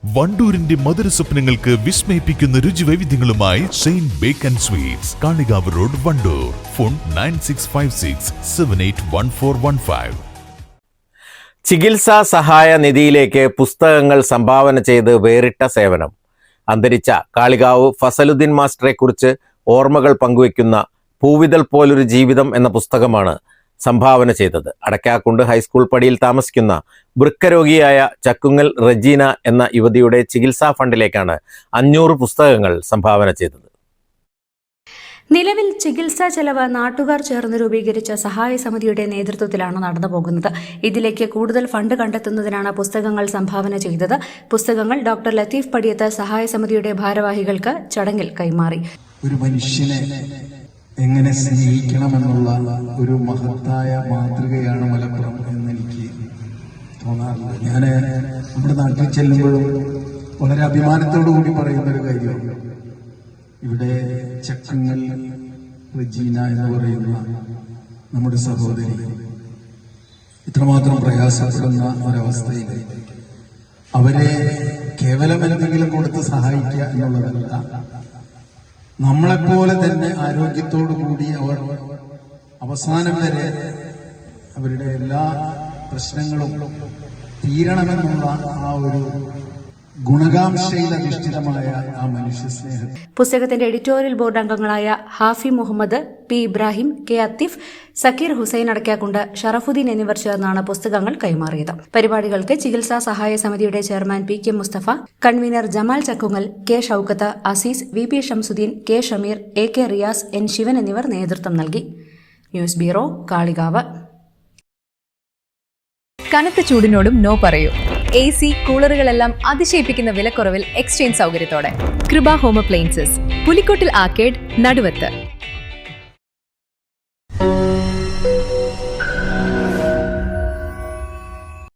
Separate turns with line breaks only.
വണ്ടൂരിന്റെ മധുര സ്വപ്നങ്ങൾക്ക് വിസ്മയിപ്പിക്കുന്ന രുചിവൈവിധ്യങ്ങളുമായി saint bake and sweets, Kalikavu road, Wandoor. Phone 9656781415.
ചികിത്സാ സഹായ നിധിയിലേക്ക് പുസ്തകങ്ങൾ സംഭാവന ചെയ്ത് വേറിട്ട സേവനം. അന്തരിച്ച കാളികാവ് ഫസലുദ്ദീൻ മാസ്റ്ററെ കുറിച്ച് ഓർമ്മകൾ പങ്കുവയ്ക്കുന്ന പൂവിതൾ പോലൊരു ജീവിതം എന്ന പുസ്തകമാണ് സംഭാവന ചെയ്തത്. അടക്കാക്കുണ്ട് ഹൈസ്കൂൾ പടിയിൽ താമസിക്കുന്ന വൃക്കരോഗിയായ ചക്കുങ്ങൽ റജീന എന്ന യുവതിയുടെ ചികിത്സാ ഫണ്ടിലേക്കാണ് 500 പുസ്തകങ്ങൾ സംഭാവന ചെയ്തത്.
നിലവിൽ ചികിത്സാ ചെലവ് നാട്ടുകാർ ചേർന്ന് രൂപീകരിച്ച സഹായ സമിതിയുടെ നേതൃത്വത്തിലാണ് നടന്നുപോകുന്നത്. ഇതിലേക്ക് കൂടുതൽ ഫണ്ട് കണ്ടെത്തുന്നതിനാണ് പുസ്തകങ്ങൾ സംഭാവന ചെയ്തത്. പുസ്തകങ്ങൾ ഡോക്ടർ ലത്തീഫ് പടിയത്ത് സഹായ സമിതിയുടെ ഭാരവാഹികൾക്ക് ചടങ്ങിൽ കൈമാറി.
ഒരു മനുഷ്യനെ എങ്ങനെ സ്നേഹിക്കണമെന്നുള്ള ഒരു മഹത്തായ മാതൃകയാണ് മലപ്പുറം എന്നെനിക്ക് തോന്നാറുണ്ട്. ഞാൻ നമ്മുടെ നാട്ടിൽ ചെല്ലുമ്പോഴും വളരെ അഭിമാനത്തോടു കൂടി പറയുന്നൊരു കാര്യമാണ്, ഇവിടെ ചക്കുങ്ങൽ റജീന എന്ന് പറയുന്ന നമ്മുടെ സഹോദരി ഇത്രമാത്രം പ്രയാസപ്പെടുന്ന ഒരവസ്ഥയിൽ അവരെ കേവലം എന്തെങ്കിലും കൊടുത്ത് സഹായിക്കുക എന്നുള്ളതല്ല, നമ്മളെപ്പോലെ തന്നെ ആരോഗ്യത്തോടു കൂടി അവർ അവസാനം വരെ അവരുടെ എല്ലാ പ്രശ്നങ്ങളും തീരണമെന്നുള്ള ആ ഒരു ഗുണകാംക്ഷയിൽ അധിഷ്ഠിതമായ ആ മനുഷ്യ സ്നേഹം.
പുസ്തകത്തിന്റെ എഡിറ്റോറിയൽ ബോർഡ് അംഗങ്ങളായ ഹാഫി മുഹമ്മദ്, പി ഇബ്രാഹിം, കെ അത്തിഫ്, സക്കീർ ഹുസൈൻ അടക്കാക്കുണ്ട്, ഷറഫുദ്ദീൻ എന്നിവർ ചേർന്നാണ് പുസ്തകങ്ങൾ കൈമാറിയത്. പരിപാടികൾക്ക് ചികിത്സാ സഹായ സമിതിയുടെ chairman P K Musthafa, convener Jamal Chakkungal, K Shoukath, Azeez, V P Shamsudheen, K Shameer, A K Riyas, N Sivan എന്നിവർ നേതൃത്വം നൽകി. News bureau, Kalikavu.
കനത്ത ചൂടിനോടും നോ പറയൂ. AC, കൂളറുകളെല്ലാം അതിശയിപ്പിക്കുന്ന വിലക്കുറവിൽ എക്സ്ചേഞ്ച് സൗകര്യത്തോടെ. കൃപ ഹോം അപ്ലയൻസസ്, പുലിക്കോട്ടിൽ ആർക്കേഡ്, നടുവത്ത്.